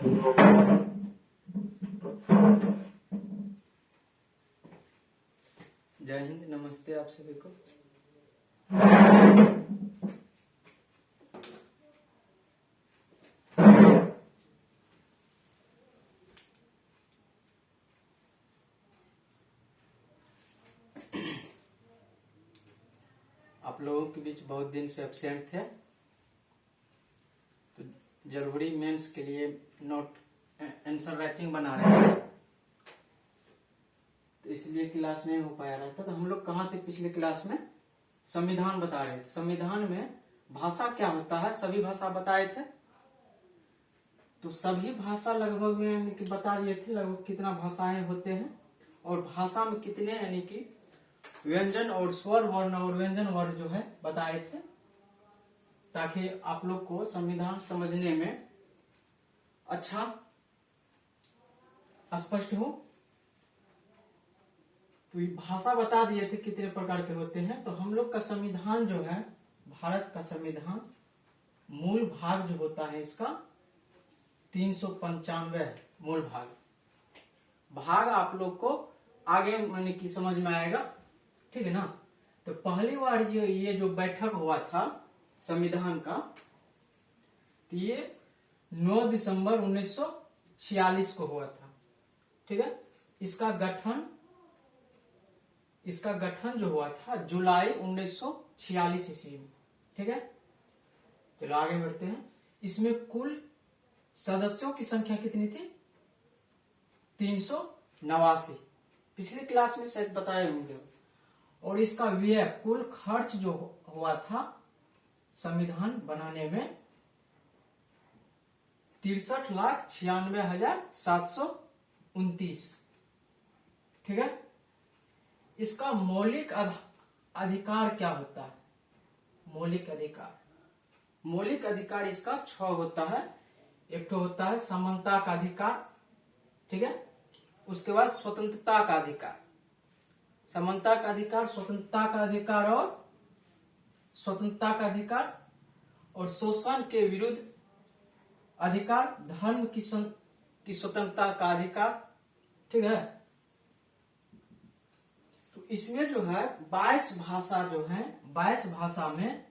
जय हिंद, नमस्ते आप सभी को। आप लोगों के बीच बहुत दिन से एब्सेंट थे, तो जरूरी मेंस के लिए नोट आंसर राइटिंग बना रहे थे, तो इसलिए क्लास नहीं हो पाया रहा था। तो हम लोग कहाँ थे पिछले क्लास में? संविधान बता रहे थे। संविधान में भाषा क्या होता है, सभी भाषा बताए थे। तो सभी भाषा लगभग में यानी कि बता दिए थे, लगभग कितना भाषाएं होते हैं और भाषा में कितने यानी कि व्यंजन और स्वर वर्ण और व्यंजन वर्ण जो है बताए थे, ताकि आप लोग को संविधान समझने में अच्छा स्पष्ट हो। तो ये भाषा बता दिए थे कितने प्रकार के होते हैं। तो हम लोग का संविधान जो है, भारत का संविधान, मूल भाग जो होता है इसका 395 मूल भाग आप लोग को आगे माने की समझ में आएगा, ठीक है ना। तो पहली बार जो ये जो बैठक हुआ था संविधान का, तो ये 9 दिसंबर 1946 को हुआ था, ठीक है। इसका गठन जो हुआ था जुलाई 1946 ईस्वी में, ठीक है। चलो आगे बढ़ते हैं। इसमें कुल सदस्यों की संख्या कितनी थी? 389। पिछली क्लास में शायद बताए होंगे। और इसका व्यय, कुल खर्च जो हुआ था संविधान बनाने में 63,96,729, ठीक है। इसका मौलिक अधिकार क्या होता है? मौलिक अधिकार इसका 6 होता है। एक तो होता है समानता का अधिकार, ठीक है। उसके बाद स्वतंत्रता का अधिकार, समानता का अधिकार, स्वतंत्रता का अधिकार और शोषण के विरुद्ध अधिकार, धर्म की स्वतंत्रता का अधिकार, ठीक है। तो इसमें जो है 22 भाषा जो है, 22 भाषा में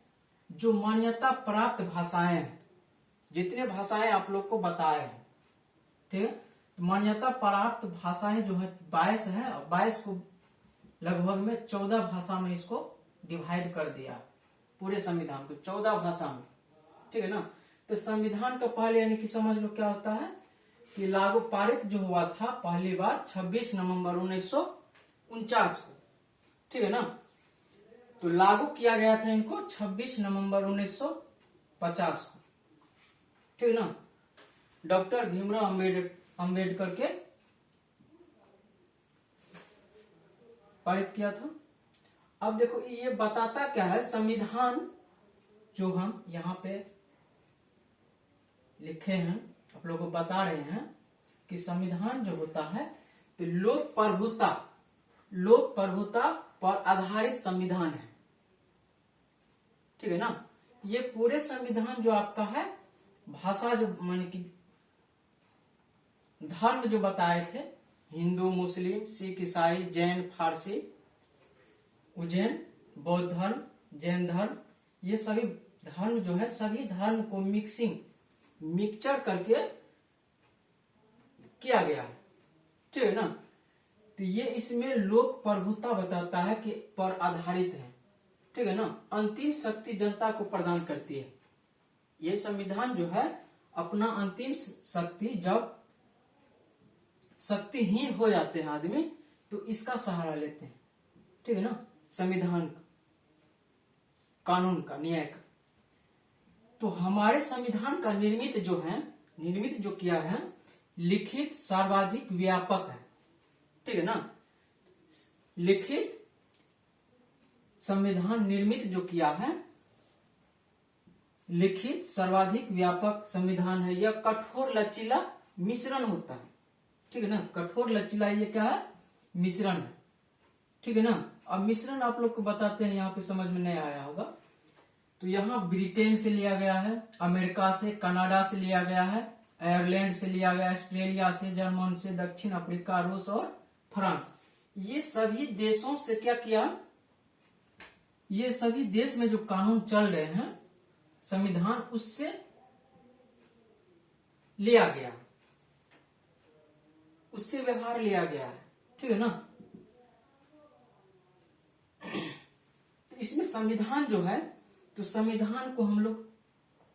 जो मान्यता प्राप्त भाषाएं हैं, जितने भाषाएं आप लोग को बताए हैं, ठीक है। तो मान्यता प्राप्त भाषाएं जो है 22 है, और 22 को लगभग में 14 भाषा में इसको डिवाइड कर दिया, पूरे संविधान को 14 भाषा में, ठीक है ना। तो संविधान का पहले यानी कि समझ लो क्या होता है कि लागू पारित जो हुआ था पहली बार 26 नवंबर 1949 को, ठीक है ना। तो लागू किया गया था इनको 26 नवंबर 1950 को, ठीक है ना। डॉक्टर भीमराव अंबेडकर के पारित किया था। अब देखो ये बताता क्या है, संविधान जो हम यहाँ पे लिखे हैं, आप लोगों को बता रहे हैं कि संविधान जो होता है तो लोक प्रभुता पर आधारित संविधान है, ठीक है ना। ये पूरे संविधान जो आपका है, भाषा जो माने कि धर्म जो बताए थे, हिंदू, मुस्लिम, सिख, ईसाई, जैन, फारसी, उज्जैन, बौद्ध धर्म, जैन धर्म, ये सभी धर्म जो है, सभी धर्म को मिक्सचर करके किया गया है, ठीक है ना। तो ये इसमें लोक प्रभुता बताता है कि पर आधारित है, ठीक है ना। अंतिम शक्ति जनता को प्रदान करती है। ये संविधान जो है अपना अंतिम शक्ति, जब शक्तिहीन हो जाते हैं आदमी, तो इसका सहारा लेते हैं, ठीक है ना। संविधान का, कानून का, न्याय का। तो हमारे संविधान का निर्मित जो किया है, लिखित सर्वाधिक व्यापक है, ठीक है ना। लिखित संविधान निर्मित जो किया है, लिखित सर्वाधिक व्यापक संविधान है। यह कठोर लचीला मिश्रण होता है, ठीक है ना। कठोर लचीला ये क्या है? मिश्रण है, ठीक है ना। अब मिश्रण आप लोग को बताते हैं, यहाँ पे समझ में नहीं आया होगा। तो यहाँ ब्रिटेन से लिया गया है, अमेरिका से, कनाडा से लिया गया है, आयरलैंड से लिया गया, ऑस्ट्रेलिया से, जर्मन से, दक्षिण अफ्रीका, रूस और फ्रांस। ये सभी देशों से क्या किया, ये सभी देश में जो कानून चल रहे हैं संविधान उससे लिया गया, उससे व्यवहार लिया गया है, ठीक है ना। तो इसमें संविधान जो है, तो संविधान को हम लोग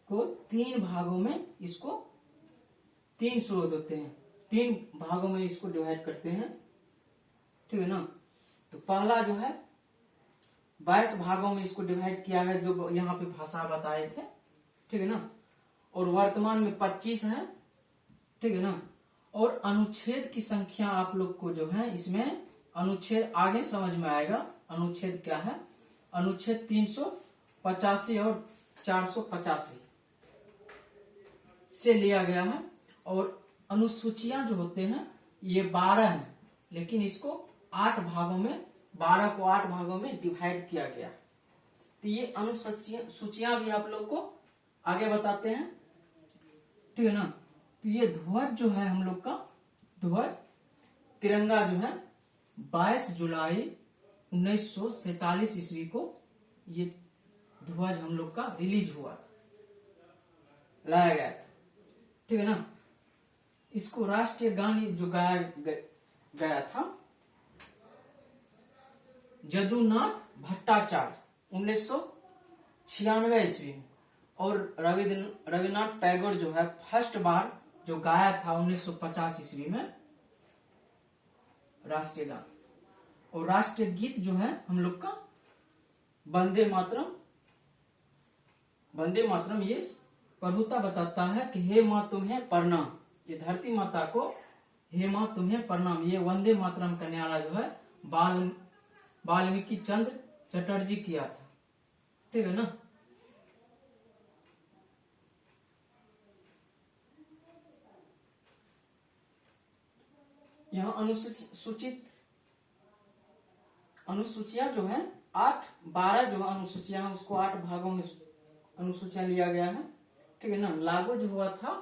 को 3 भागों में, इसको 3 स्रोत होते हैं, 3 भागों में इसको डिवाइड करते हैं, ठीक है ना। तो पहला जो है 22 भागों में इसको डिवाइड किया है, जो यहाँ पे भाषा बताए थे, ठीक है ना। और वर्तमान में 25 है, ठीक है ना। और अनुच्छेद की संख्या आप लोग को जो है, इसमें अनुच्छेद आगे समझ में आएगा, अनुच्छेद क्या है। अनुच्छेद 385 और 485 से लिया गया है। और अनुसूचियां जो होते हैं ये 12 हैं, लेकिन इसको 8 भागों में, 12 को 8 भागों में डिवाइड किया गया। तो ये अनुसूचियां भी आप लोग को आगे बताते हैं, ठीक है ना। तो ये ध्वज जो है हम लोग का, ध्वज तिरंगा जो है 22 जुलाई 1947 ईस्वी को ये ध्वज हम लोग का रिलीज हुआ था, लाया गया था, ठीक है ना। इसको राष्ट्रीय गान जो गाया गया था जदुनाथ भट्टाचार्य 1996 ईस्वी में। और रविन्द्रनाथ टैगोर जो है फर्स्ट बार जो गाया था 1950 ईस्वी में राष्ट्रीय गान। और राष्ट्रीय गीत जो है हम लोग का वंदे मातरम। वंदे मातरम ये प्रभुता बताता है कि हे माँ तुम्हें प्रणाम, ये धरती माता को हे माँ तुम्हें प्रणाम, ये वंदे मातरम का न्यारा जो है वाल्मीकि चंद्र चटर्जी किया था, ठीक है ना। यहाँ अनुसूचियां जो है 12 जो अनुसूचियां हैं उसको 8 भागों में अनुसूचियां लिया गया है, ठीक है ना। लागू जो हुआ था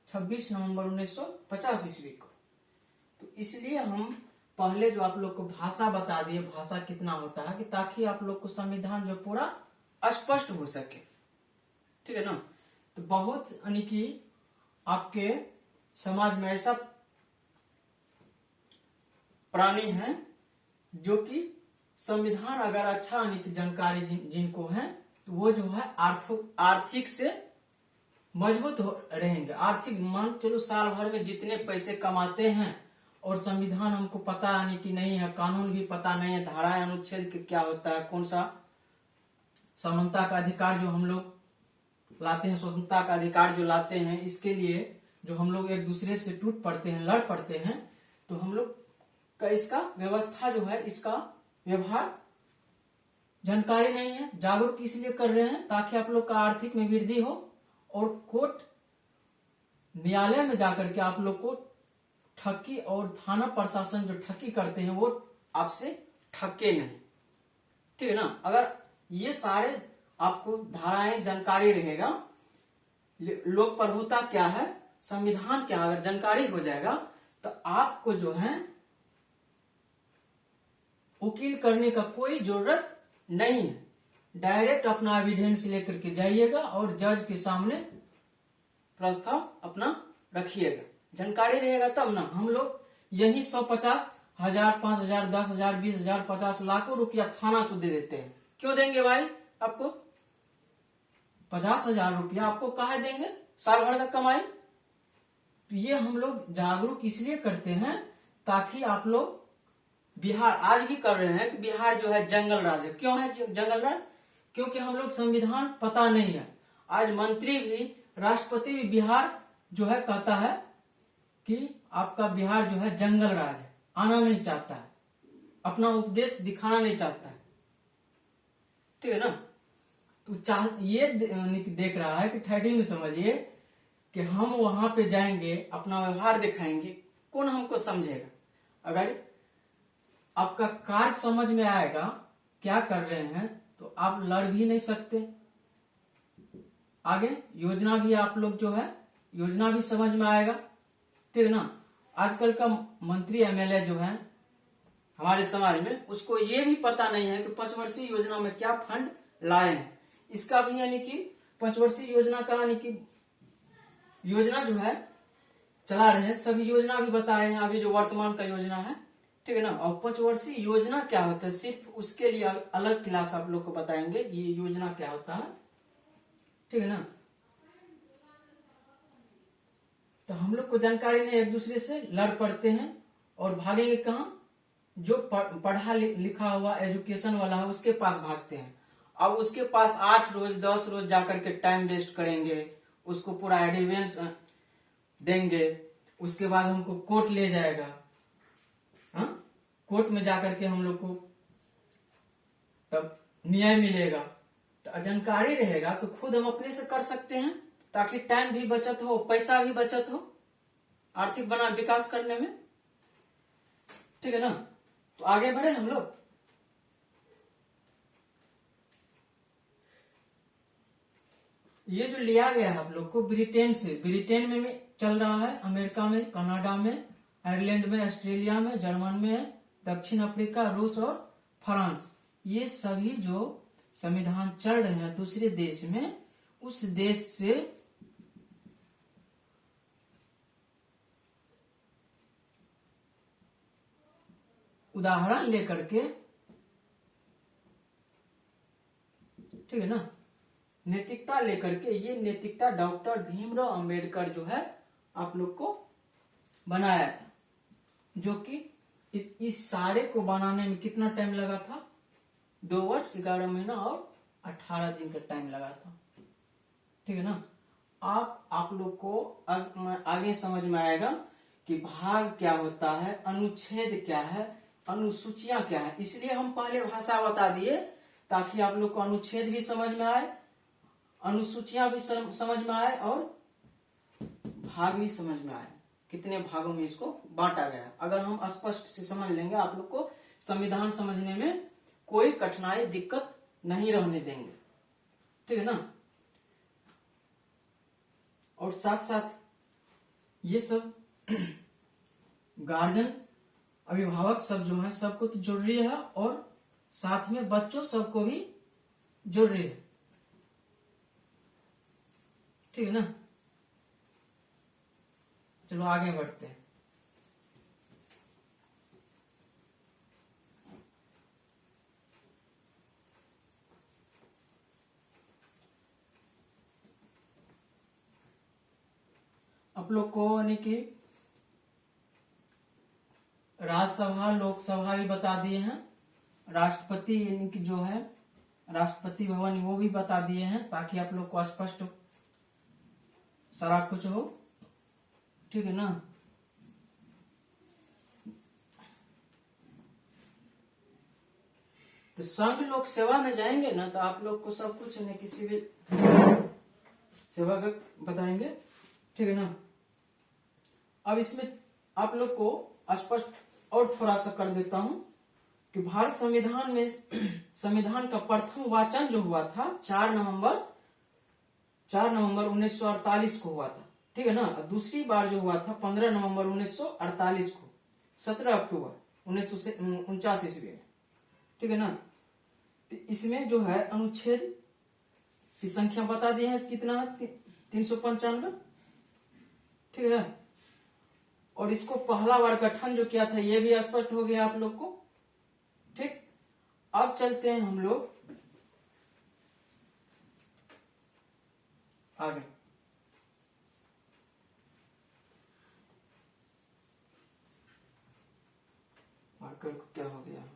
26 नवंबर 1950 ईस्वी को। तो इसलिए हम पहले जो आप लोग को भाषा बता दिए, भाषा कितना होता है, कि ताकि आप लोग को संविधान जो पूरा स्पष्ट हो सके, ठीक है ना। तो बहुत यानी कि आपके समाज में ऐसा प्राणी है जो कि संविधान अगर अच्छा यानी कि जानकारी जिनको है, तो वो जो है आर्थिक से मजबूत रहेंगे। आर्थिक मान चलो साल भर में जितने पैसे कमाते हैं और संविधान हमको पता यानी कि नहीं है, कानून भी पता नहीं है, धाराएं अनुच्छेद के क्या होता है, कौन सा समानता का अधिकार जो हम लोग लाते हैं, स्वतंत्रता का अधिकार जो लाते हैं, इसके लिए जो हम लोग एक दूसरे से टूट पड़ते हैं, लड़ पड़ते हैं, तो हम लोग का इसका व्यवस्था जो है, इसका व्यवहार जानकारी नहीं है। जागरूक इसलिए कर रहे हैं ताकि आप लोग का आर्थिक में वृद्धि हो और कोर्ट न्यायालय में जाकर के आप लोग को ठगी और थाना प्रशासन जो ठगी करते हैं वो आपसे ठगे नहीं, ठीक है ना। अगर ये सारे आपको धाराएं जानकारी रहेगा, लोक प्रभुता क्या है, संविधान क्या, अगर जानकारी हो जाएगा तो आपको जो है वकील करने का कोई जरूरत नहीं है। डायरेक्ट अपना एविडेंस लेकर के जाइएगा और जज के सामने प्रस्ताव अपना रखिएगा। जानकारी रहेगा तब ना। हम लोग यही 150, 1000, 5000, 10,000, 20,000, 50 लाखों रुपया थाना को दे देते हैं। क्यों देंगे भाई आपको 50,000 रुपया? आपको काहे देंगे? साल भर का कमाई। तो ये हम लोग जागरूक इसलिए करते हैं ताकि आप लोग, बिहार आज भी कर रहे हैं कि बिहार जो है जंगल राज है। क्यों है जंगल राज? क्योंकि हम लोग संविधान पता नहीं है। आज मंत्री भी, राष्ट्रपति भी बिहार जो है कहता है कि आपका बिहार जो है जंगल राज है, आना नहीं चाहता है, अपना उपदेश दिखाना नहीं चाहता है, ठीक है ना। तो ये देख रहा है कि ठेठी में समझिए कि हम वहां पे जाएंगे, अपना व्यवहार दिखाएंगे, कौन हमको समझेगा? अगर आपका कार्य समझ में आएगा क्या कर रहे हैं तो आप लड़ भी नहीं सकते। आगे योजना भी आप लोग जो है योजना भी समझ में आएगा, ठीक है ना। आजकल का मंत्री एमएलए जो है हमारे समाज में, उसको ये भी पता नहीं है कि पंचवर्षीय योजना में क्या फंड लाए हैं। इसका भी यानी कि पंचवर्षीय योजना का यानी कि योजना जो है चला रहे हैं, सभी योजना भी बताए हैं अभी जो वर्तमान का योजना है, ठीक है ना। और पंचवर्षीय योजना क्या होता है, सिर्फ उसके लिए अलग क्लास आप लोग को बताएंगे ये योजना क्या होता है, ठीक है ना। तो हम लोग को जानकारी नहीं, एक दूसरे से लड़ पड़ते हैं और भागेंगे कहाँ, जो पढ़ा लिखा हुआ एजुकेशन वाला है उसके पास भागते हैं। अब उसके पास 8 रोज 10 रोज जाकर के टाइम वेस्ट करेंगे, उसको पूरा एडवांस देंगे, उसके बाद हमको कोर्ट ले जाएगा, हाँ, कोर्ट में जाकर के हम लोग को तब न्याय मिलेगा। तो जानकारी रहेगा तो खुद हम अपने से कर सकते हैं, ताकि टाइम भी बचत हो, पैसा भी बचत हो, आर्थिक बना विकास करने में, ठीक है ना। तो आगे बढ़े हम लोग। ये जो लिया गया है आप लोग को ब्रिटेन से, ब्रिटेन में चल रहा है, अमेरिका में, कनाडा में, आयरलैंड में, ऑस्ट्रेलिया में, जर्मन में, दक्षिण अफ्रीका, रूस और फ्रांस, ये सभी जो संविधान चल रहे हैं दूसरे देश में, उस देश से उदाहरण लेकर के, ठीक है ना, नैतिकता लेकर के, ये नैतिकता डॉक्टर भीमराव अंबेडकर जो है आप लोग को बनाया था, जो कि इस सारे को बनाने में कितना टाइम लगा था, 2 वर्ष 11 महीना और 18 दिन का टाइम लगा था, ठीक है ना। आप लोग को आगे समझ में आएगा कि भाग क्या होता है, अनुच्छेद क्या है, अनुसूचियां क्या है। इसलिए हम पहले भाषा बता दिए ताकि आप लोग को अनुच्छेद भी समझ में आए, अनुसूचियां भी समझ में आए और भाग भी समझ में आए, कितने भागों में इसको बांटा गया। अगर हम स्पष्ट से समझ लेंगे, आप लोग को संविधान समझने में कोई कठिनाई दिक्कत नहीं रहने देंगे, ठीक है ना। और साथ साथ ये सब गार्जियन, अभिभावक सब जो है सबको तो जरूरी है, और साथ में बच्चों सबको भी जरूरी है, ठीक है ना। चलो आगे बढ़ते हैं। आप लोग को यानी कि राज्यसभा लोकसभा भी बता दिए हैं, राष्ट्रपति यानी कि जो है राष्ट्रपति भवन वो भी बता दिए हैं, ताकि आप लोग को स्पष्ट सारा कुछ हो, ठीक है ना। तो संघ लोक सेवा में जाएंगे ना, तो आप लोग को सब कुछ नहीं किसी भी सेवा का बताएंगे, ठीक है ना। अब इसमें आप लोग को स्पष्ट और थोड़ा सा कर देता हूं कि भारत संविधान में संविधान का प्रथम वाचन जो हुआ था 4 नवंबर 1948 को हुआ था, ठीक है ना। दूसरी बार जो हुआ था 15 नवंबर 1948 को, 17 अक्टूबर 1949 ईस्वी में, ठीक है ना। तो इसमें जो है अनुच्छेद की संख्या बता दिए हैं, कितना है, 395, ठीक है। और इसको पहला बार गठन जो किया था ये भी स्पष्ट हो गया आप लोग को, ठीक। अब चलते हैं हम लोग आगे। मार्कर को क्या हो गया है,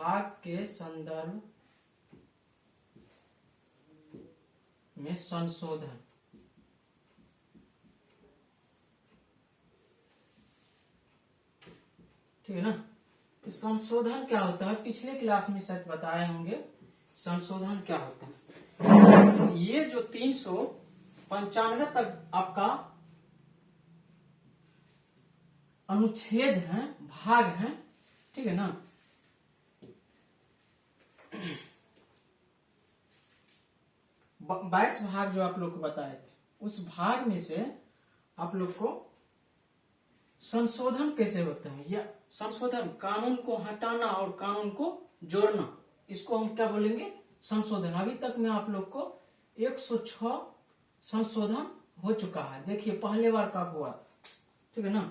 भाग के संदर्भ में संशोधन। ठीक है ना। तो संशोधन क्या होता है, पिछले क्लास में शायद बताए होंगे संशोधन क्या होता है। ये जो 395 तक आपका अनुच्छेद है, भाग है, ठीक है ना। बाईस भाग जो आप लोग को बताए थे, उस भाग में से आप लोग को संशोधन कैसे होता है, या संशोधन कानून को हटाना और कानून को जोड़ना, इसको हम क्या बोलेंगे, संशोधन। अभी तक में आप लोग को 106 संशोधन हो चुका है। देखिए पहले बार कब हुआ था, ठीक है ना,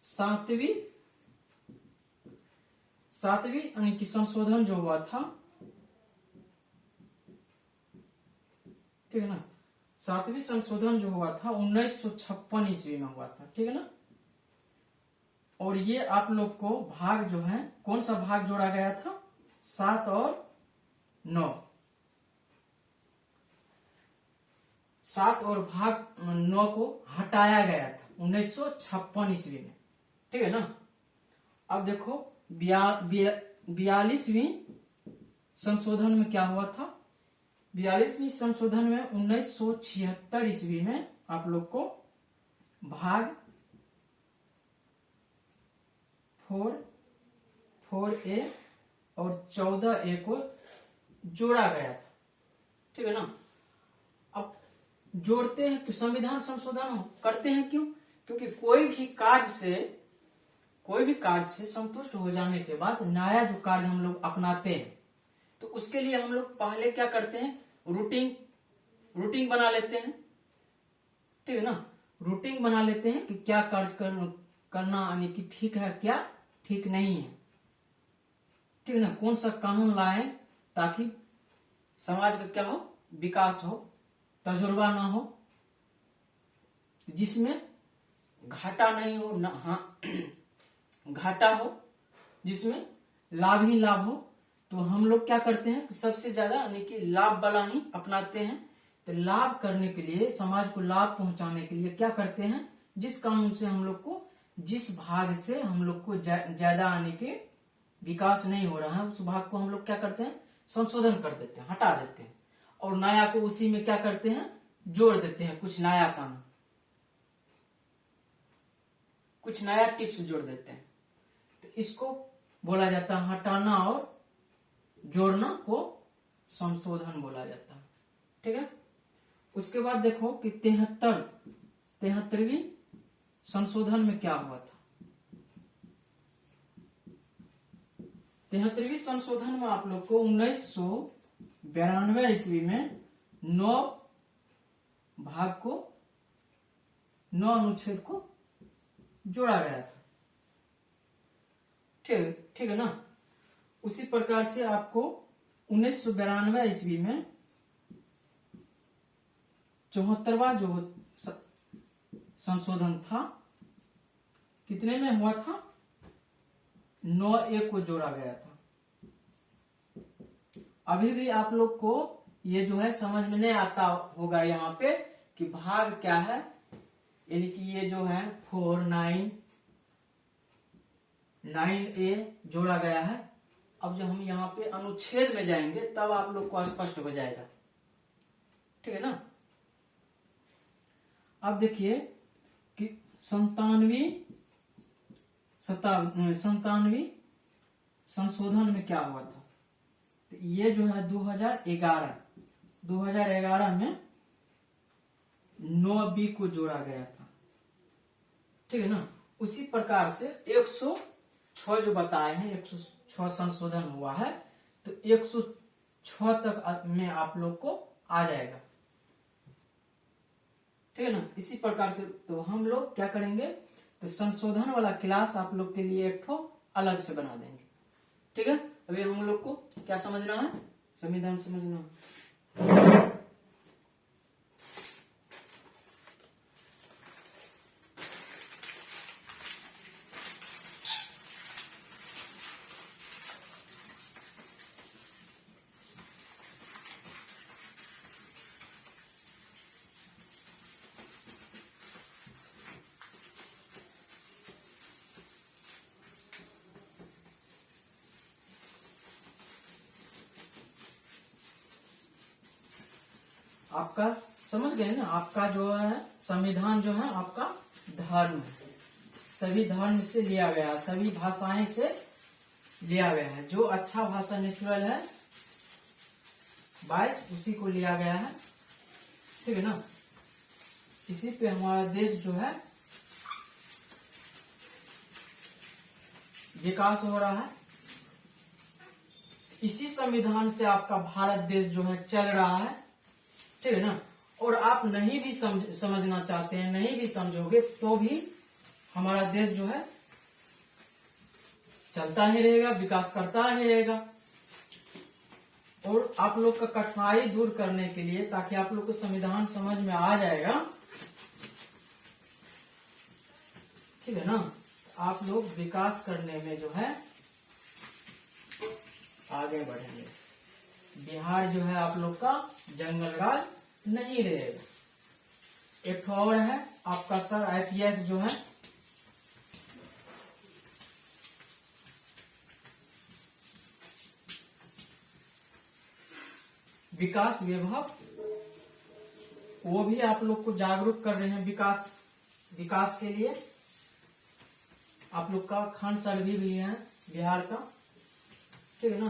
सातवीं यानी कि संशोधन जो हुआ था, ठीक है ना, सातवीं संशोधन जो हुआ था 1956 ईस्वी में हुआ था, ठीक है ना। और ये आप लोग को भाग जो है, कौन सा भाग जोड़ा गया था, 7 और 9, 7 और भाग 9 को हटाया गया था 1956 ईस्वी में, ठीक है ना। अब देखो 42वीं संशोधन में क्या हुआ था, 42वीं संशोधन में 1976 ईस्वी में आप लोग को भाग 4A और 14A को जोड़ा गया था, ठीक है ना। अब जोड़ते हैं, संविधान संशोधन करते हैं क्यों, क्योंकि कोई भी कार्य से संतुष्ट हो जाने के बाद नया जो कार्य हम लोग अपनाते हैं, तो उसके लिए हम लोग पहले क्या करते हैं, रूटीन बना लेते हैं, ठीक है ना। रूटीन बना लेते हैं कि क्या कार्य करना यानी कि ठीक है, क्या ठीक नहीं है, ठीक है ना। कौन सा कानून लाएं ताकि समाज का क्या हो, विकास हो, तजुर्बा ना हो, जिसमें घाटा नहीं हो, ना हाँ घाटा हो, जिसमें लाभ ही लाभ हो। तो हम लोग क्या करते हैं, सबसे ज्यादा यानी कि लाभ वाला ही अपनाते हैं। तो लाभ करने के लिए, समाज को लाभ पहुंचाने के लिए क्या करते हैं, जिस कानून से हम लोग को, जिस भाग से हम लोग को ज्यादा आने के विकास नहीं हो रहा है, उस भाग को हम लोग क्या करते हैं, संशोधन कर देते हैं, हटा देते हैं, और नया को उसी में क्या करते हैं, जोड़ देते हैं, कुछ नया कानून, कुछ नया टिप्स जोड़ देते हैं। तो इसको बोला जाता है, हटाना और जोड़ना को संशोधन बोला जाता है, ठीक है। उसके बाद देखो कि 73वीं संशोधन में क्या हुआ था। 73वीं संशोधन में आप लोग को 1992 ईस्वी में 9 भाग को, 9 अनुच्छेद को जोड़ा गया था, ठीक है ना। उसी प्रकार से आपको 1992 ईस्वी में 74वां जो संशोधन था, कितने में हुआ था, 9A को जोड़ा गया था। अभी भी आप लोग को ये जो है समझ में नहीं आता होगा यहाँ पे कि भाग क्या है, यानी कि ये जो है 9A जोड़ा गया है। अब जब हम यहाँ पे अनुच्छेद में जाएंगे तब आप लोग को स्पष्ट हो जाएगा, ठीक है ना। अब देखिए कि 97वीं संशोधन में क्या हुआ था। तो ये जो है 2011 में 9B को जोड़ा गया था, ठीक है ना। उसी प्रकार से 106 जो बताए हैं, 106 संशोधन हुआ है, तो 106 तक में आप लोग को आ जाएगा, ठीक है ना। इसी प्रकार से तो हम लोग क्या करेंगे, तो संशोधन वाला क्लास आप लोग के लिए एक ठो अलग से बना देंगे, ठीक है। अभी हम लोग को क्या समझना है, संविधान समझना है। आपका समझ गए ना, आपका जो है संविधान जो है आपका धर्म है, सभी धर्म से लिया गया है, सभी भाषाएं से लिया गया है। जो अच्छा भाषा नेचुरल है 22 उसी को लिया गया है, ठीक है ना। इसी पे हमारा देश जो है विकास हो रहा है, इसी संविधान से आपका भारत देश जो है चल रहा है, ठीक है ना। और आप नहीं भी समझना चाहते हैं, नहीं भी समझोगे तो भी हमारा देश जो है चलता ही रहेगा, विकास करता ही रहेगा। और आप लोग का कठिनाई दूर करने के लिए, ताकि आप लोग को संविधान समझ में आ जाएगा, ठीक है ना, आप लोग विकास करने में जो है आगे बढ़ेंगे। बिहार जो है आप लोग का जंगल राज नहीं रहेगा। एक और है आपका सर IPS जो है विकास विभाग, वो भी आप लोग को जागरूक कर रहे हैं विकास के लिए। आप लोग का खान सर भी है बिहार का, ठीक है ना।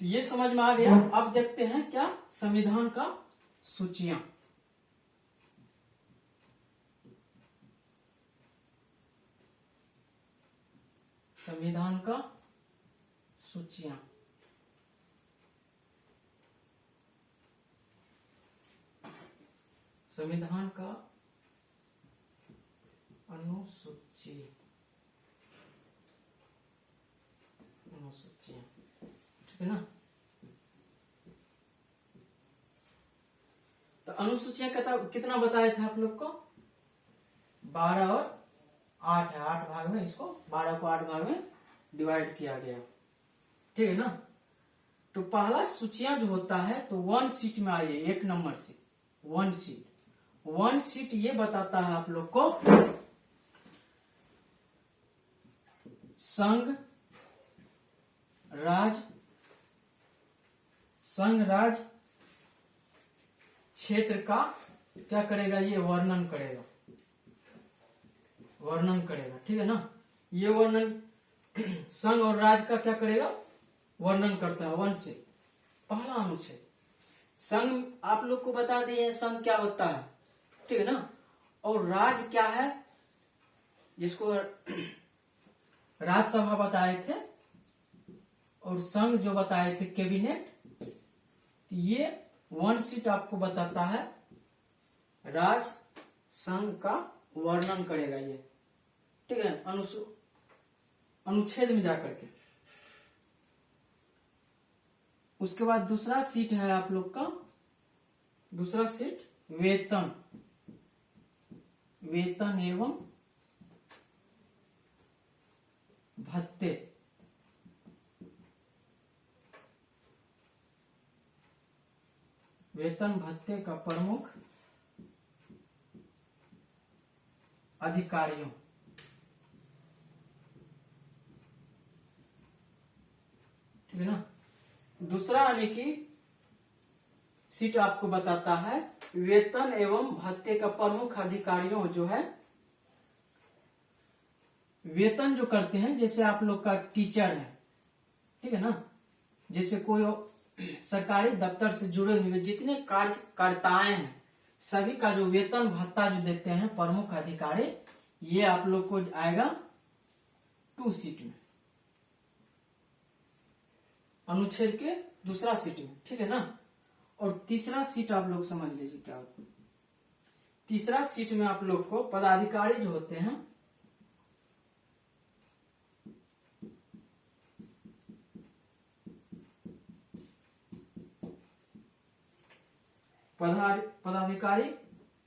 तो ये समझ में आ गया। अब देखते हैं क्या संविधान का सूचियां। संविधान का सूचियां, संविधान का अनुसूचियां, ठीक है ना। तो अनुसूचियां कितना बताए थे आप लोग को, 12 और 8 है, 8 भाग में, इसको 12 को 8 भाग में डिवाइड किया गया, ठीक है ना। तो पहला सूचियां जो होता है तो 1 सीट में आइए, 1 नंबर सीट, 1 सीट ये बताता है आप लोग को संघ राज क्षेत्र का क्या करेगा, ये वर्णन करेगा, ठीक है ना। ये वर्णन संघ और राज्य का क्या करेगा, वर्णन करता है। 1 से पहला अनुच्छेद। संघ आप लोग को बता दिए संघ क्या होता है, ठीक है ना। और राज्य क्या है, जिसको राज्यसभा बताए थे, और संघ जो बताए थे कैबिनेट। ये 1 सीट आपको बताता है राज्य संघ का वर्णन करेगा ये, ठीक है, अनुच्छेद में जाकर के। उसके बाद दूसरा सीट है आप लोग का, दूसरा सीट वेतन एवं भत्ते। वेतन भत्ते का प्रमुख अधिकारियों, ठीक है ना। दूसरा यानी कि सीट आपको बताता है वेतन एवं भत्ते का प्रमुख अधिकारियों जो है, वेतन जो करते हैं, जैसे आप लोग का टीचर है, ठीक है ना, जैसे कोई सरकारी दफ्तर से जुड़े हुए जितने कार्यकर्ताएं हैं, सभी का जो वेतन भत्ता जो देते हैं प्रमुख अधिकारी, ये आप लोग को आएगा 2 सीट में, अनुच्छेद के दूसरा सीट में, ठीक है ना। और तीसरा सीट आप लोग समझ लीजिए क्या होता है। तीसरा सीट में आप लोग को पदाधिकारी जो होते हैं, पदाधिकारी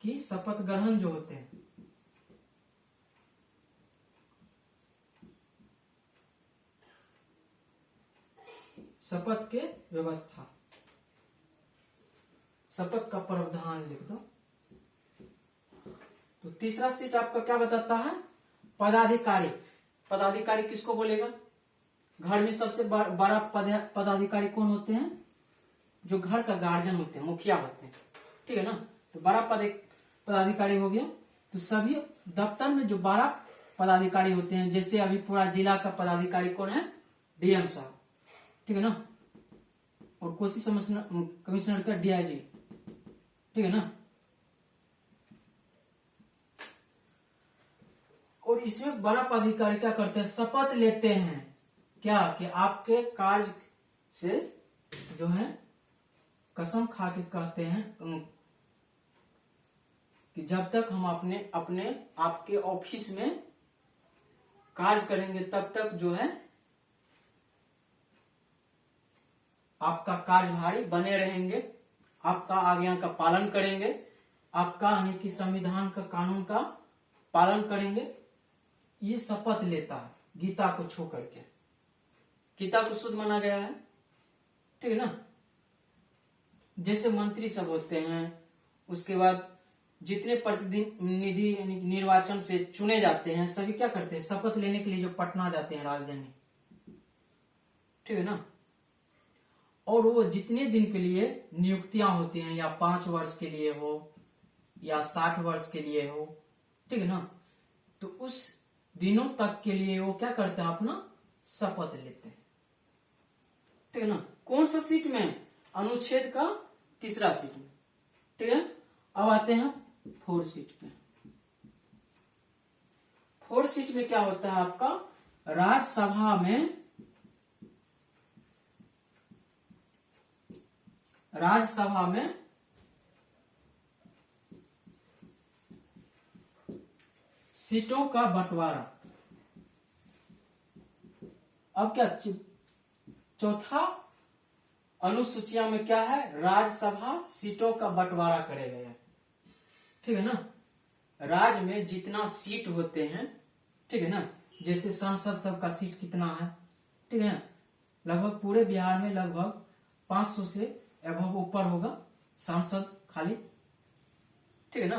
की शपथ ग्रहण जो होते हैं, शपथ के व्यवस्था, शपथ का प्रावधान लिख दो। तो तीसरा सीट आपका क्या बताता है, पदाधिकारी। पदाधिकारी किसको बोलेगा, घर में सबसे बड़ा पदाधिकारी कौन होते हैं? जो घर का गार्जियन होते हैं, मुखिया होते हैं, ठीक है ना। तो बड़ा पदाधिकारी हो गया। तो सभी दफ्तर में जो 12 पदाधिकारी होते हैं, जैसे अभी पूरा जिला का पदाधिकारी कौन है? डीएम साहब, ठीक है ना। और कोसी कमिश्नर का डीआईजी, ठीक है ना। और इसमें बड़ा पदाधिकारी क्या करते हैं? शपथ लेते हैं क्या? कि आपके कार्य से जो है कसम खा के कहते हैं कि जब तक हम अपने आपके ऑफिस में कार्य करेंगे तब तक जो है आपका कार्यभारी बने रहेंगे, आपका आज्ञा का पालन करेंगे, आपका यानी कि संविधान का, कानून का पालन करेंगे। ये शपथ लेता है गीता को छू करके। गीता को शुद्ध माना गया है, ठीक है ना। जैसे मंत्री सब होते हैं, उसके बाद जितने प्रतिनिधि निर्वाचन से चुने जाते हैं, सभी क्या करते हैं? शपथ लेने के लिए जो पटना जाते हैं राजधानी, ठीक है ना। और वो जितने दिन के लिए नियुक्तियां होती हैं, या 5 वर्ष के लिए हो या 60 वर्ष के लिए हो, ठीक है ना, तो उस दिनों तक के लिए वो क्या करते हैं? अपना शपथ लेते हैं, ठीक है ना। कौन सा सीट में? अनुच्छेद का 3 सीट में, ठीक है। अब आते हैं 4 सीट में। 4 सीट में क्या होता है आपका? राज्यसभा में सीटों का बंटवारा। अब क्या चौथा अनुसूचिया में क्या है? राज्यसभा सीटों का बंटवारा करे गए, ठीक है ना। राज्य में जितना सीट होते हैं, ठीक है ना, जैसे सांसद सबका सीट कितना है, ठीक है ना, लगभग पूरे बिहार में लगभग 500 से एबव ऊपर होगा सांसद खाली, ठीक है ना।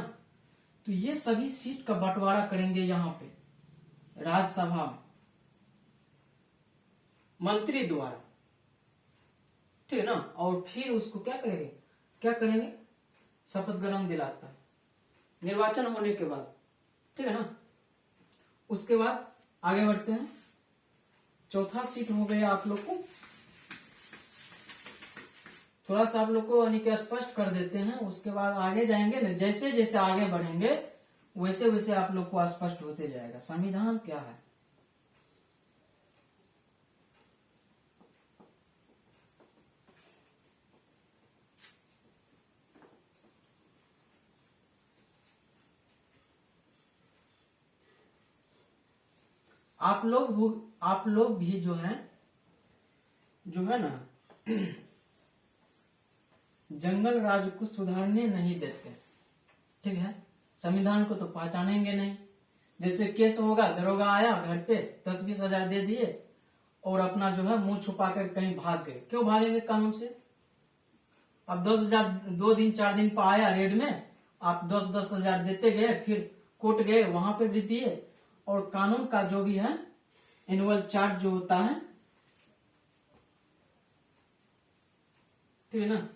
तो ये सभी सीट का बंटवारा करेंगे यहाँ पे राज्यसभा में मंत्री द्वारा, ठीक है ना। और फिर उसको क्या करेंगे? शपथ ग्रहण दिलाता है निर्वाचन होने के बाद, ठीक है ना। उसके बाद आगे बढ़ते हैं। चौथा सीट हो गया आप लोग को, थोड़ा सा आप लोग को यानी कि स्पष्ट कर देते हैं। उसके बाद आगे जाएंगे ना, जैसे जैसे आगे बढ़ेंगे वैसे वैसे आप लोग को स्पष्ट होते जाएगा संविधान क्या है। आप लोग भी जो है ना जंगल राज को सुधारने नहीं देते, ठीक है। संविधान को तो पहचानेंगे नहीं। जैसे केस होगा, दरोगा आया घर पे 10-20 हजार दे दिए और अपना जो है मुंह छुपा कर कहीं भाग गए। क्यों भागेंगे कानून से? अब 10,000 2 दिन 4 दिन पर आया रेड में, आप 10-10 हजार देते गए, फिर कोर्ट गए, वहां पे भी दिए। और कानून का जो भी है एनुअल चार्ट जो होता है, ठीक है ना,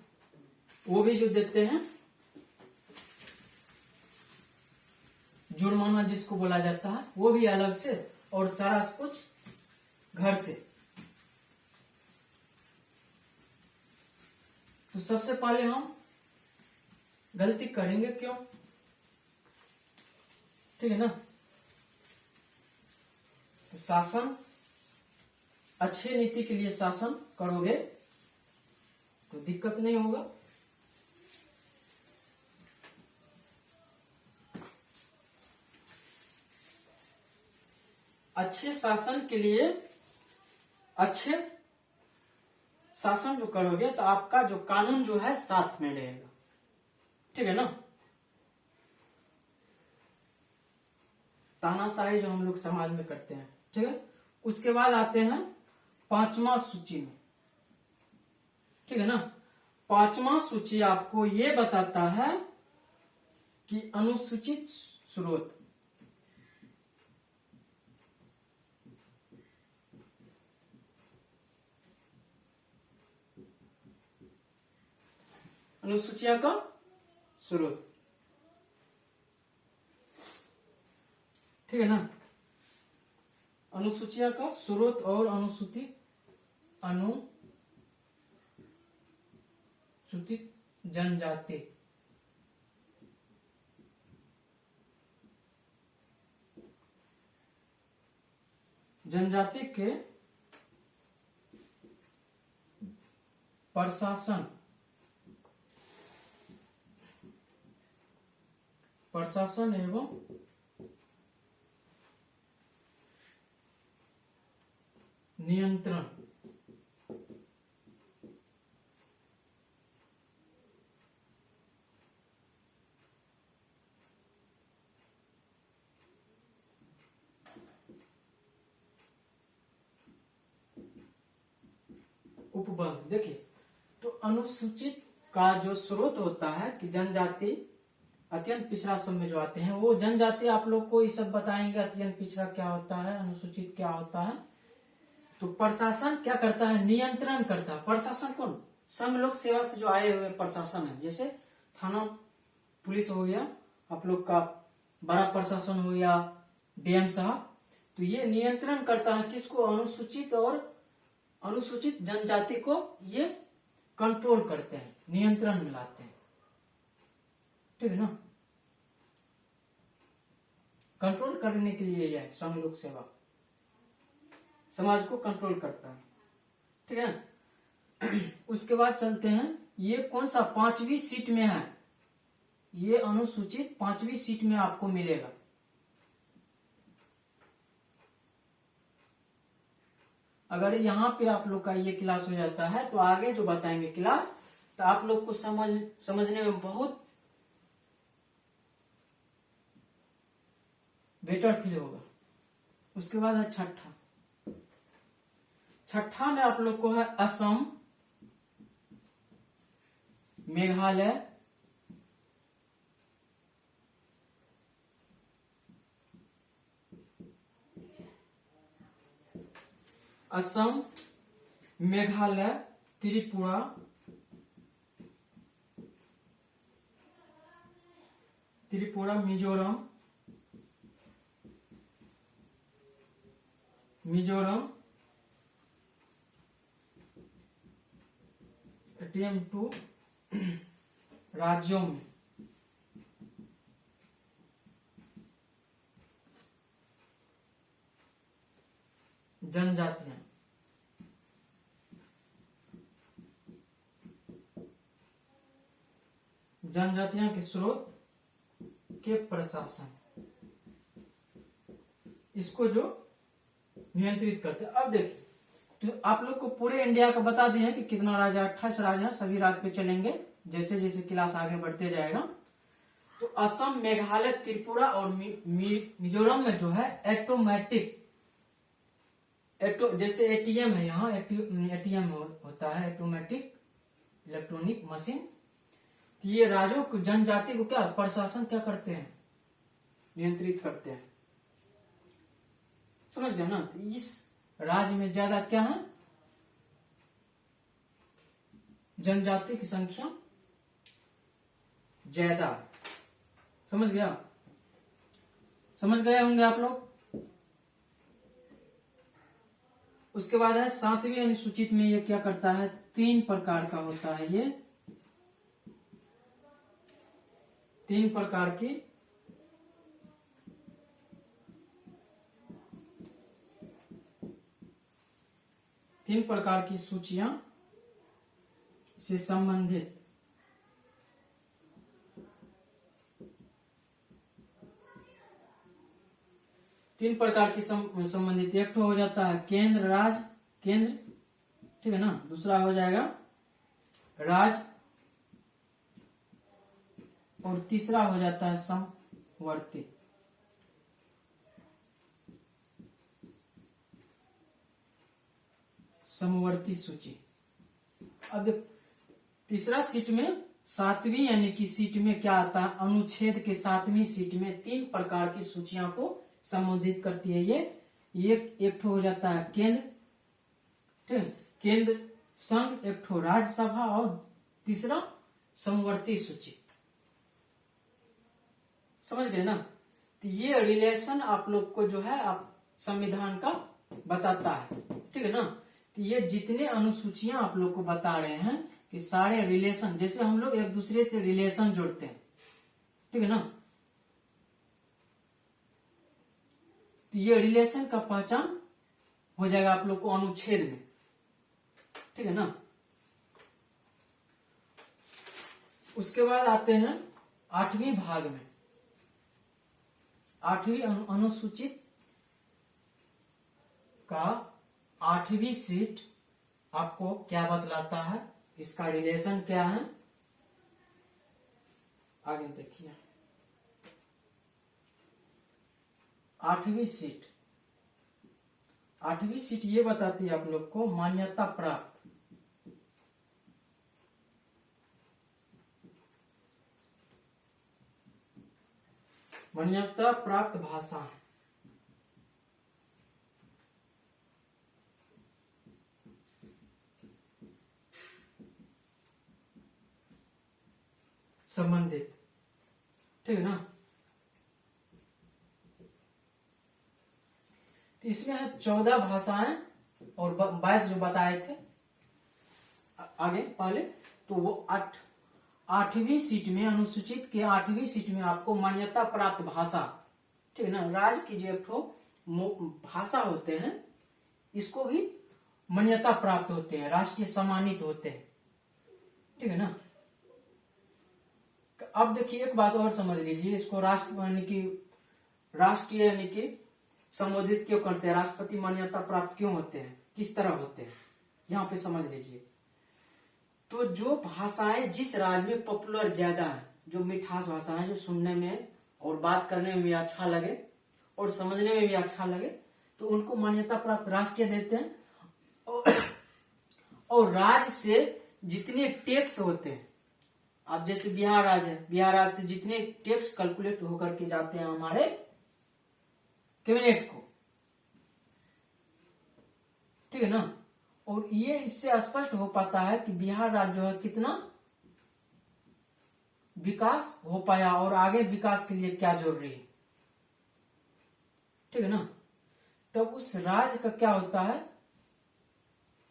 वो भी जो देते हैं, जुर्माना जिसको बोला जाता है, वो भी अलग से, और सारा कुछ घर से। तो सबसे पहले हम गलती करेंगे क्यों, ठीक है ना। तो शासन, अच्छे नीति के लिए शासन करोगे तो दिक्कत नहीं होगा। अच्छे शासन के लिए, अच्छे शासन जो करोगे तो आपका जो कानून जो है साथ में रहेगा, ठीक है ना। तानाशाही जो हम लोग समाज में करते हैं, ठीक है। उसके बाद आते हैं 5वां सूची में, ठीक है ना। 5वां सूची आपको ये बताता है कि अनुसूचित स्रोत, अनुसूचियां का स्रोत। ठीक है ना। अनुसूचियां का स्रोत और अनुसूचित जनजाति। जनजाति के प्रशासन एवं नियंत्रण। उपबंध। देखिए, तो अनुसूचित का जो स्रोत होता है कि जनजाति अत्यंत पिछड़ा सब में जो आते हैं, वो जनजाति आप लोग को ये सब बताएंगे, अत्यंत पिछड़ा क्या होता है, अनुसूचित क्या होता है। तो प्रशासन क्या करता है, नियंत्रण करता है। प्रशासन कौन, संघ लोक सेवा से जो आए हुए प्रशासन है, जैसे थाना पुलिस हो गया, आप लोग का बड़ा प्रशासन हो गया, डीएम साहब। तो ये नियंत्रण करता है किसको, अनुसूचित और अनुसूचित जनजाति को ये कंट्रोल करते हैं, नियंत्रण में लाते हैं। ठीक है ना। कंट्रोल करने के लिए यह संघ लोक सेवा समाज को कंट्रोल करता है। ठीक है ना। उसके बाद चलते हैं, ये कौन सा 5वीं सीट में है, ये अनुसूचित 5वीं सीट में आपको मिलेगा। अगर यहाँ पे आप लोग का ये क्लास हो जाता है तो आगे जो बताएंगे क्लास, तो आप लोग को समझने में बहुत बेटर फील होगा। उसके बाद है छठा। छठा में आप लोग को है असम, मेघालय, असम, मेघालय, त्रिपुरा, मिजोरम, एटीएम 2 राज्यों में जनजातियां। जनजातियां के स्रोत के प्रशासन, इसको जो नियंत्रित करते हैं। अब देखिए, तो आप लोग को पूरे इंडिया का बता दिए हैं कि कितना राज्य, 28 राज्य है, सभी राज्य पे चलेंगे जैसे जैसे क्लास आगे बढ़ते जाएगा। तो असम, मेघालय, त्रिपुरा और मिजोरम में जो है ऑटोमेटिक, जैसे एटीएम है, यहाँ एटीएम होता है, ऑटोमेटिक इलेक्ट्रॉनिक मशीन। तो ये राज्यों को, जनजाति को क्या प्रशासन क्या करते हैं, नियंत्रित करते हैं। समझ गए ना। तो इस राज्य में ज्यादा क्या है, जनजाति की संख्या ज्यादा। समझ गया, समझ गए होंगे आप लोग। उसके बाद है 7वीं अनुसूचित में ये क्या करता है, 3 प्रकार का होता है, ये 3 प्रकार की सूचियां से संबंधित संबंधित। एक हो जाता है केंद्र, राज्य, केंद्र, ठीक है ना। दूसरा हो जाएगा राज्य, और तीसरा हो जाता है समवर्ती। समवर्ती सूची। अब तीसरा सीट में 7वीं यानी कि सीट में क्या आता है, अनुच्छेद के 7वीं सीट में 3 प्रकार की सूचियां को संबोधित करती है। ये एक हो जाता है केंद्र, ठीक, केंद्र संघ, एक राज्यसभा, और तीसरा समवर्ती सूची। समझ गए ना? तो ये रिलेशन आप लोग को जो है आप संविधान का बताता है, ठीक है ना? तो ये जितने अनुसूचियां आप लोग को बता रहे हैं कि सारे रिलेशन, जैसे हम लोग एक दूसरे से रिलेशन जोड़ते हैं, ठीक है ना? तो ये रिलेशन का पहचान हो जाएगा आप लोग को अनुच्छेद में, ठीक है ना? उसके बाद आते हैं 8वीं भाग में। 8वीं अनुसूचित का 8वीं सीट आपको क्या बतलाता है, इसका रिलेशन क्या है, आगे देखिए। 8वीं सीट, 8वीं सीट ये बताती है आप लोग को मान्यता प्राप्त, मान्यता प्राप्त भाषा। संबंधित, ठीक है ना? तो इसमें है 14 भाषाएं और 22 जो बताए थे आगे पहले। तो वो 8वीं सीट में, अनुसूचित के 8वीं सीट में आपको मान्यता प्राप्त भाषा, ठीक है ना? राज्य की जो एक भाषा होते हैं इसको भी मान्यता प्राप्त होते हैं, राष्ट्रीय सम्मानित होते हैं, ठीक है ना? अब देखिए एक बात और समझ लीजिए, इसको राष्ट्रीय यानी कि संबोधित क्यों करते हैं, राष्ट्रपति मान्यता प्राप्त क्यों होते हैं, किस तरह होते हैं, यहाँ पे समझ लीजिए। तो जो भाषाएं जिस राज्य में पॉपुलर ज्यादा है, जो मिठास भाषा है, जो सुनने में और बात करने में भी अच्छा लगे और समझने में भी अच्छा लगे, तो उनको मान्यता प्राप्त राष्ट्रीय देते हैं। और राज्य से जितने टैक्स होते हैं, अब जैसे बिहार राज्य है, बिहार राज्य से जितने टैक्स कैलकुलेट होकर के जाते हैं हमारे कैबिनेट को, ठीक है ना? और ये इससे स्पष्ट हो पाता है कि बिहार राज्य जो है कितना विकास हो पाया और आगे विकास के लिए क्या जरूरी है, ठीक है ना? तब उस राज्य का क्या होता है,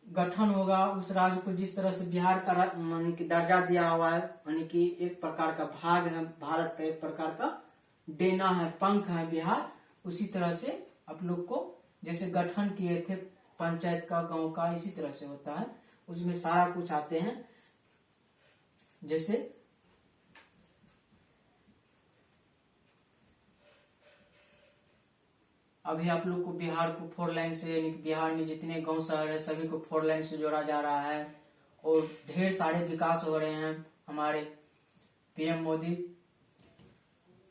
गठन होगा। उस राज्य को जिस तरह से बिहार का यानी कि दर्जा दिया हुआ है, यानी कि एक प्रकार का भाग है, भारत का एक प्रकार का डेना है, पंख है बिहार, उसी तरह से आप लोग को जैसे गठन किए थे पंचायत का, गांव का, इसी तरह से होता है। उसमें सारा कुछ आते हैं, जैसे अभी आप लोग को बिहार को 4 लाइन से, यानी बिहार में जितने गांव शहर है सभी को 4 लाइन से जोड़ा जा रहा है और ढेर सारे विकास हो रहे हैं हमारे पीएम मोदी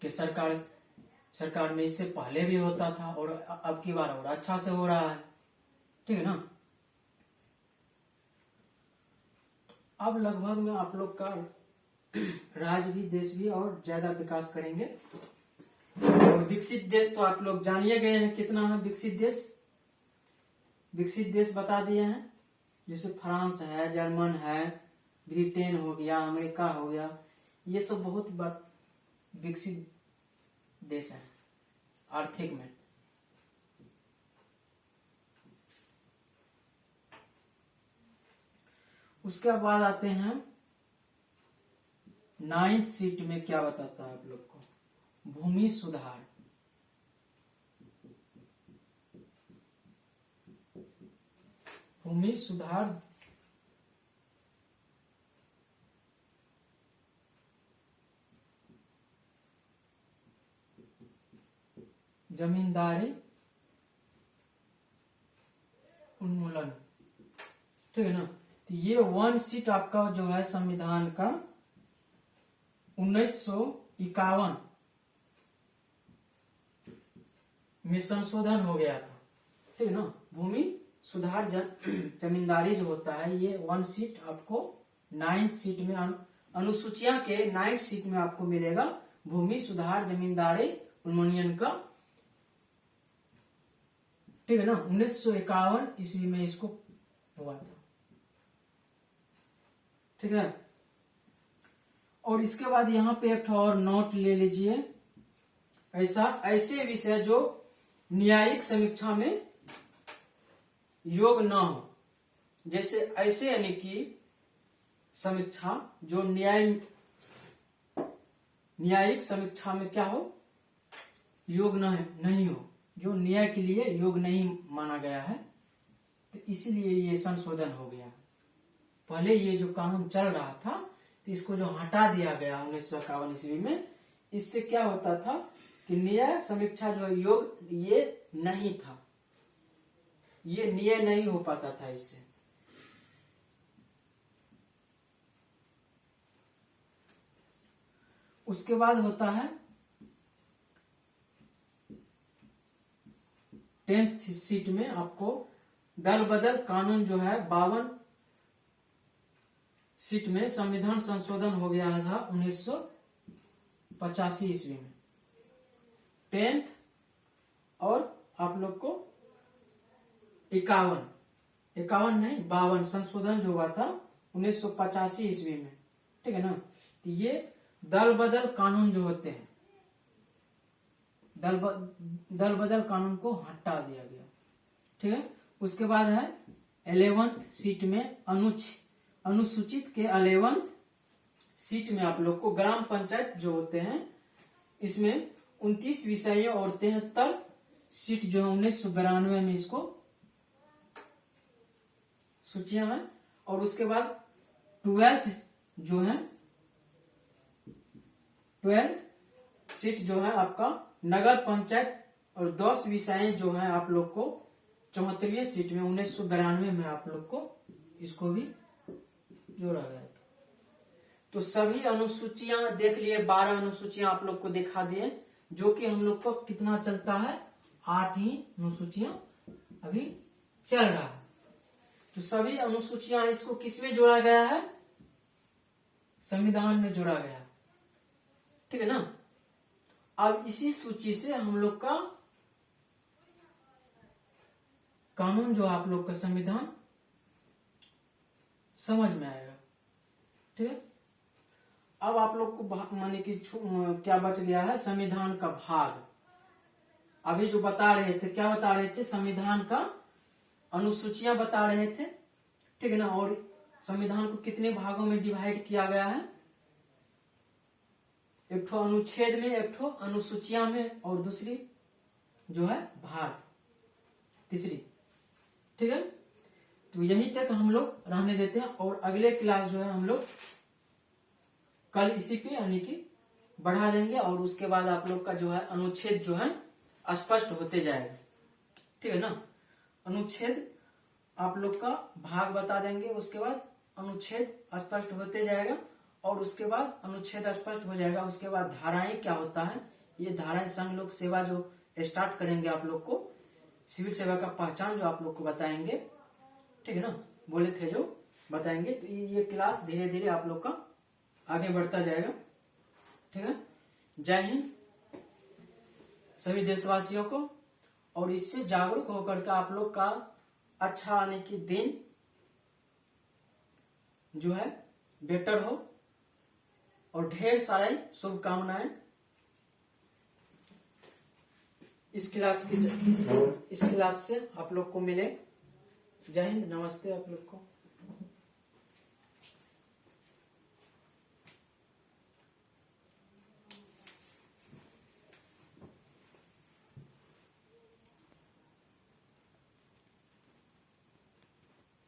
के सरकार में। इससे पहले भी होता था और अब की बार और अच्छा से हो रहा है, ठीक है ना? अब लगभग में आप लोग का राज्य भी, देश भी और ज्यादा विकास करेंगे। और विकसित देश तो आप लोग जानिए गए हैं कितना है विकसित देश। विकसित देश बता दिए हैं, जैसे फ्रांस है, जर्मन है, ब्रिटेन हो गया, अमेरिका हो गया, ये सब बहुत विकसित देश है आर्थिक में। उसके बाद आते हैं 9th सीट में, क्या बताता है आप लोग को, भूमि सुधार। भूमि सुधार जमींदारी उन्मूलन, ठीक है ना? तो ये 1 सीट आपका जो है संविधान का 1951 में संशोधन हो गया था, ठीक है ना? भूमि सुधार जमींदारी जो होता है, ये 1 सीट आपको 9th सीट में, अनुसूचियां के 9th सीट में आपको मिलेगा भूमि सुधार जमींदारी उन्मूलन का, ठीक है ना? 1951 ईस्वी में इसको हुआ था, ठीक है। और इसके बाद यहाँ पे एक और नोट ले लीजिए, ऐसे विषय जो न्यायिक समीक्षा में योग न हो, जैसे ऐसे यानी कि समीक्षा जो न्यायिक समीक्षा में क्या हो, योग नहीं हो, जो न्याय के लिए योग नहीं माना गया है, तो इसीलिए ये संशोधन हो गया। पहले ये जो कानून चल रहा था तो इसको जो हटा दिया गया 1951 ईस्वी में, इससे क्या होता था कि न्याय समीक्षा जो योग ये नहीं था, ये न्याय नहीं हो पाता था इससे। उसके बाद होता है 10th सीट में आपको दल बदल कानून जो है 52 सीट में संविधान संशोधन हो गया था 1985 ईस्वी में। 10th और आप लोग को 51 नहीं 52 संशोधन जो हुआ था 1985 ईस्वी में, ठीक है ना। तो ये दल बदल कानून जो होते हैं, दल बदल कानून को हटा दिया गया, ठीक है। उसके बाद है 11th सीट में अनुसूचित के 11th सीट में आप लोग को ग्राम पंचायत जो होते हैं, इसमें 29 विषयों और 73 सीट जो है 1992 में इसको सूचियां हैं। और उसके बाद 12th जो है 12th सीट जो है आपका नगर पंचायत, और 10 विषय जो है आप लोग को 74वीं सीट में 1992 में आप लोग को इसको भी जोड़ा गया था। तो सभी अनुसूचियां देख लिए, 12 अनुसूचियां आप लोग को दिखा दिए, जो कि हम लोग को कितना चलता है, 8 ही अनुसूचियां अभी चल रहा है। तो सभी अनुसूचियां इसको किसमें जोड़ा गया है, संविधान में जोड़ा गया, ठीक है ना। अब इसी सूची से हम लोग का कानून जो आप लोग का संविधान समझ में आएगा, ठीक है। अब आप लोग को माने कि क्या बच गया है, संविधान का भाग। अभी जो बता रहे थे, क्या बता रहे थे, संविधान का अनुसूचियां बता रहे थे, ठीक है ना। और संविधान को कितने भागों में डिवाइड किया गया है, एक ठो अनुच्छेद में, एक ठो अनुसूचियां में, और दूसरी जो है भाग, तीसरी, ठीक है। तो यही तक हम लोग रहने देते हैं, और अगले क्लास जो है हम लोग कल इसी पे यानी कि बढ़ा देंगे, और उसके बाद आप लोग का जो है अनुच्छेद जो है स्पष्ट होते जाएगा, ठीक है ना। अनुच्छेद आप लोग का भाग बता देंगे, उसके बाद अनुच्छेद स्पष्ट होते जाएगा, और उसके बाद अनुच्छेद स्पष्ट हो जाएगा। उसके बाद धाराएं क्या होता है, ये धाराएं संघ लोक सेवा जो स्टार्ट करेंगे आप लोग को, सिविल सेवा का पहचान जो आप लोग को बताएंगे, ठीक है ना, बोले थे जो बताएंगे। तो ये क्लास धीरे धीरे आप लोग का आगे बढ़ता जाएगा, ठीक है। जय हिंद सभी देशवासियों को, और इससे जागरूक होकर के आप लोग का अच्छा आने की दिन जो है बेटर हो, और ढेर सारे शुभकामनाएं इस क्लास से आप लोग को मिले। जय हिंद, नमस्ते आप लोग को।